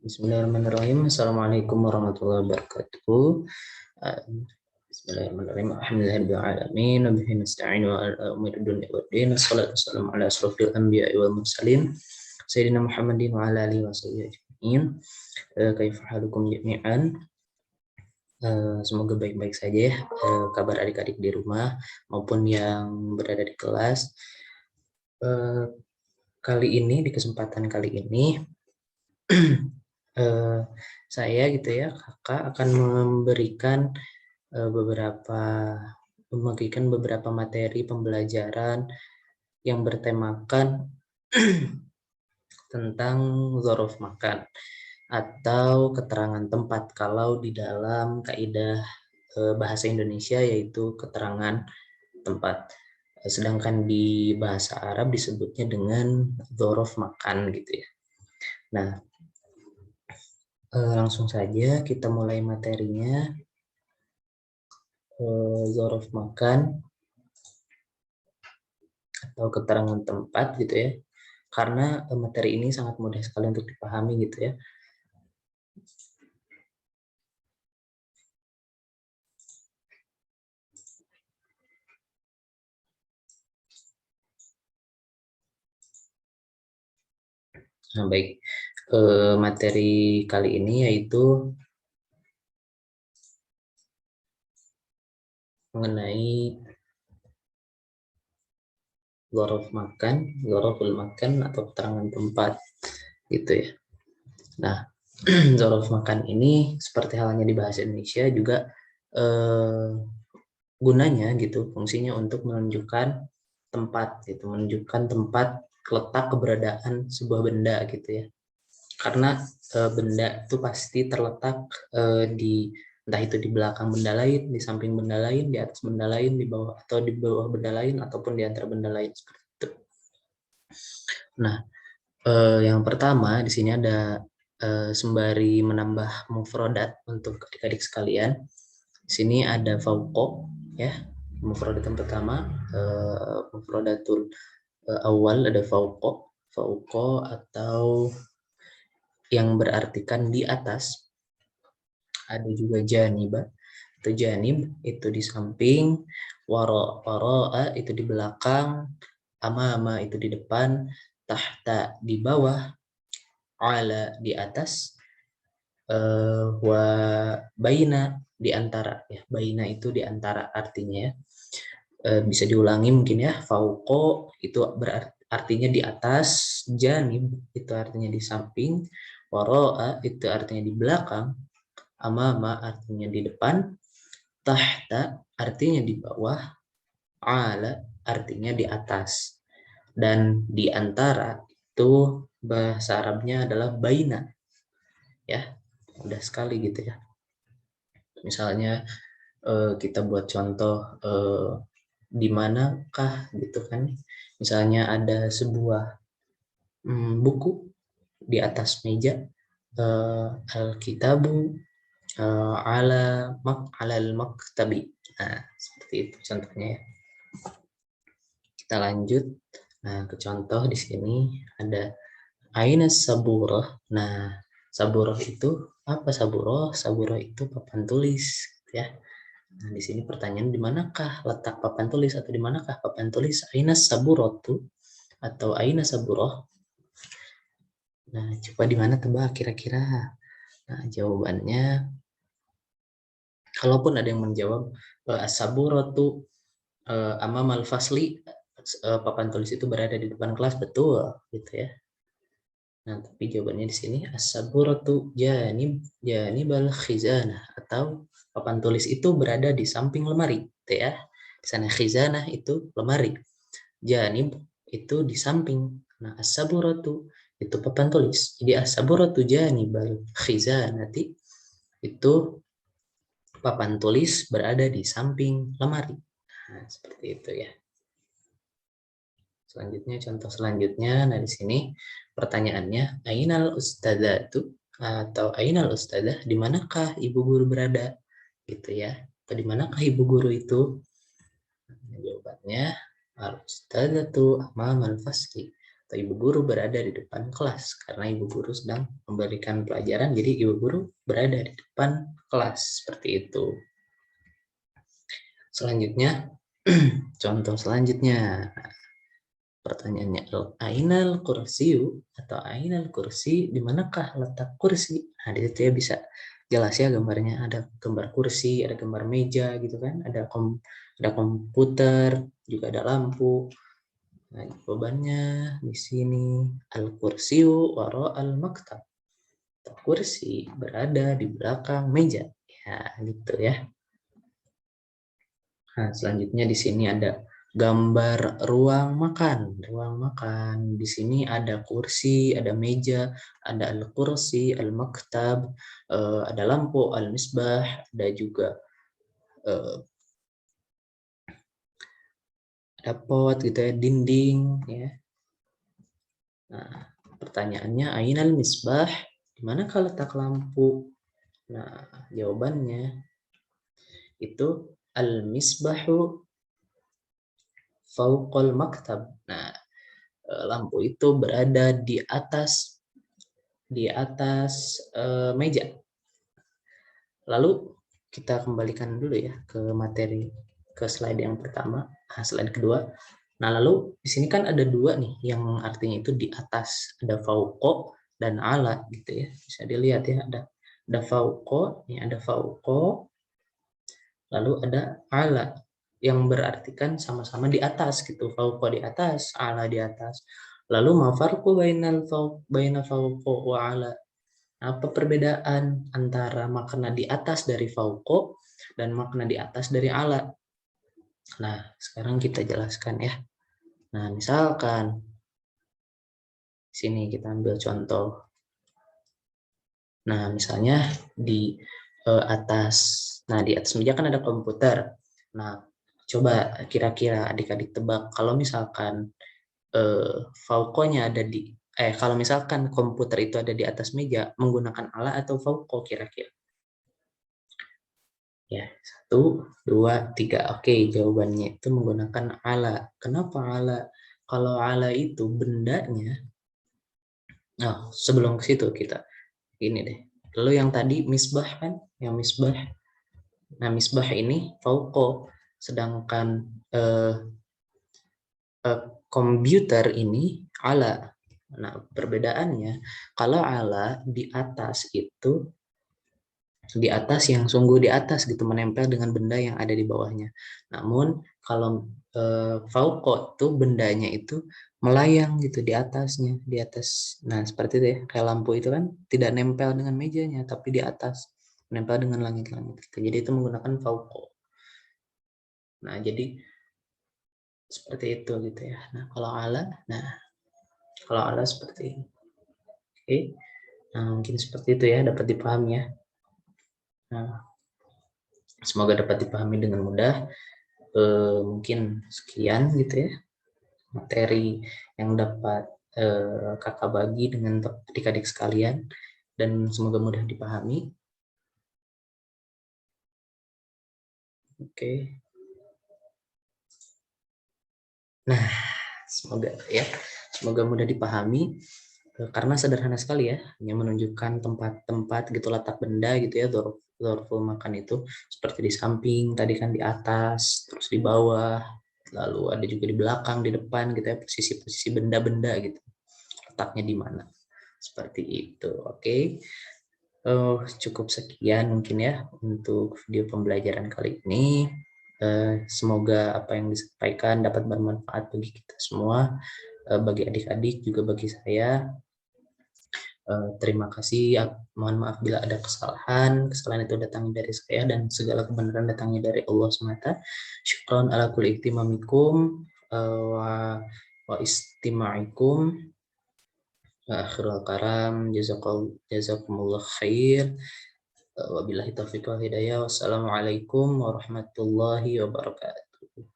Bismillahirrahmanirrahim. Assalamualaikum warahmatullahi wabarakatuh. Bismillahirrahmanirrahim. Alhamdulillahirrahmanirrahim. Wabihi nasta'inu ala umuri dunya waddin. Assalatu wassalamu ala asrofil anbiya'i wal mursalin. Sayyidina Muhammadin wa ala alihi wa sahbihi ajma'in. Kaifa halukum jami'an? Semoga baik-baik saja ya. Kabar adik-adik di rumah maupun yang berada di kelas. Kali ini, di kesempatan kali ini, saya gitu ya, kakak akan membagikan beberapa materi pembelajaran yang bertemakan tentang dzaraf makan atau keterangan tempat kalau di dalam kaidah bahasa Indonesia yaitu keterangan tempat. Sedangkan di bahasa Arab disebutnya dengan dzaraf makan gitu ya. Nah, langsung saja kita mulai materinya. Dzaraf makan atau keterangan tempat gitu ya, karena materi ini sangat mudah sekali untuk dipahami gitu ya. Nah, baik, materi kali ini yaitu mengenai dzaraful makan atau keterangan tempat gitu ya. Nah, dzaraf makan ini seperti halnya di bahasa Indonesia juga gunanya gitu, fungsinya untuk menunjukkan tempat gitu, menunjukkan tempat letak keberadaan sebuah benda gitu ya. Karena benda itu pasti terletak di entah itu di belakang benda lain, di samping benda lain, di atas benda lain, di bawah atau di bawah benda lain ataupun di antara benda lain seperti itu. Nah, yang pertama di sini ada sembari menambah mufradat untuk adik-adik sekalian. Di sini ada fauqo ya. Mufradat yang pertama mufradatul awal ada fauqo atau yang berartikan di atas. Ada juga janiba, itu janib itu di samping, wara'a itu di belakang, amama itu di depan, tahta di bawah, ala di atas, wa baina di antara ya. Baina itu di antara artinya ya. Bisa diulangi mungkin ya. Fauqo itu berarti artinya di atas, janib itu artinya di samping, wara'a itu artinya di belakang, amama artinya di depan, tahta artinya di bawah, ala artinya di atas. Dan di antara itu bahasa Arabnya adalah baina. Ya, mudah sekali gitu ya. Misalnya kita buat contoh di manakah gitu kan. Misalnya ada sebuah buku di atas meja, al-kitabu alal maktabi. Nah, seperti itu contohnya ya. Kita lanjut. Nah, ke contoh di sini ada aina saburah. Nah, saburah itu apa saburah? Saburah itu papan tulis ya. Nah, di sini pertanyaan di manakah letak papan tulis atau di manakah papan tulis? Aina saburatu atau aina saburah? Nah, coba di mana tebak kira-kira? Nah, jawabannya kalaupun ada yang menjawab as-saburatu amamal fasli, papan tulis itu berada di depan kelas, betul gitu ya. Nah, tapi jawabannya di sini as-saburatu janibal khizanah, atau papan tulis itu berada di samping lemari gitu ya. Di sana khizanah itu lemari, janib itu di samping. Nah, as-saburatu itu papan tulis. Jadi as-saburatu janibal khizanati itu papan tulis berada di samping lemari. Nah, seperti itu ya. Selanjutnya, contoh selanjutnya, nah di sini pertanyaannya, ainal ustadzatu atau ainal ustadzah, di manakah ibu guru berada? Gitu ya. Atau di manakah ibu guru itu? Nah, jawabannya al ustadzatu amamal fasli. atau ibu guru berada di depan kelas karena ibu guru sedang memberikan pelajaran, jadi ibu guru berada di depan kelas, seperti itu. Selanjutnya, contoh selanjutnya, pertanyaannya, ainal kursiyu atau ainal kursi, di manakah letak kursi? Nah, di situ ya bisa jelas ya gambarnya, ada gambar kursi, ada gambar meja gitu kan, ada komputer, juga ada lampu. Nah, jawabannya di sini al-kursiyu wara al-maktab. Kursi berada di belakang meja. Ya, gitu ya. Nah, selanjutnya di sini ada gambar ruang makan. Ruang makan. Di sini ada kursi, ada meja, ada al-kursi, al-maktab, ada lampu, al-misbah, ada juga ada pot gitu ya, dinding ya. Nah, pertanyaannya ainal misbah, di manakah letak lampu? Nah, jawabannya itu al-misbahu fauqal maktab. Nah, lampu itu berada di atas meja. Lalu kita kembalikan dulu ya ke materi, ke slide yang pertama, slide kedua. Nah, lalu di sini kan ada dua nih yang artinya itu di atas, ada fauqo dan ala gitu ya. Bisa dilihat ya, ada fauqo, ini ada fauqo, lalu ada ala yang berartikan sama-sama di atas gitu. Fauqo di atas, ala di atas. Lalu ma farqu baina fauqo wa ala? Apa perbedaan antara makna di atas dari fauqo dan makna di atas dari ala? Nah, sekarang kita jelaskan ya. Nah, misalkan sini kita ambil contoh. Nah, misalnya di atas meja kan ada komputer. Nah, coba kira-kira adik-adik tebak kalau misalkan fauqonya ada kalau misalkan komputer itu ada di atas meja, menggunakan ala atau fauqo kira-kira? Ya, 1, 2, 3. Oke, jawabannya itu menggunakan ala. Kenapa ala? Kalau ala itu bendanya, sebelum ke situ kita ini deh. Lalu yang tadi misbah kan, yang misbah. Nah, misbah ini fauqo, sedangkan komputer ini ala. Nah, perbedaannya kalau ala di atas itu di atas yang sungguh di atas gitu, menempel dengan benda yang ada di bawahnya. Namun kalau fauqo itu bendanya itu melayang gitu di atasnya, di atas. Nah, seperti itu ya, kayak lampu itu kan tidak nempel dengan mejanya tapi di atas, menempel dengan langit-langit gitu. Jadi itu menggunakan fauqo. Nah, jadi seperti itu gitu ya. Nah, kalau ala seperti ini. Oke. Nah, mungkin seperti itu ya, dapat dipahami ya. Nah, semoga dapat dipahami dengan mudah. Mungkin sekian gitu ya materi yang dapat kakak bagi dengan adik-adik sekalian, dan semoga mudah dipahami. Oke. Nah, semoga mudah dipahami karena sederhana sekali ya, hanya menunjukkan tempat-tempat gitu, letak benda gitu ya, dzarful makan itu seperti di samping tadi kan, di atas, terus di bawah, lalu ada juga di belakang, di depan gitu ya, posisi-posisi benda-benda gitu, letaknya di mana, seperti itu. Oke. Cukup sekian mungkin ya untuk video pembelajaran kali ini. Semoga apa yang disampaikan dapat bermanfaat bagi kita semua, bagi adik-adik juga bagi saya. Terima kasih. Mohon maaf bila ada kesalahan. Kesalahan itu datangnya dari saya dan segala kebenaran datangnya dari Allah semata. Syukran ala kulli ihtimamikum wa istima'ikum. Akhirul karam, jazakumullah khair. Wabillahi taufiq wal hidayah. Wassalamualaikum warahmatullahi wabarakatuh.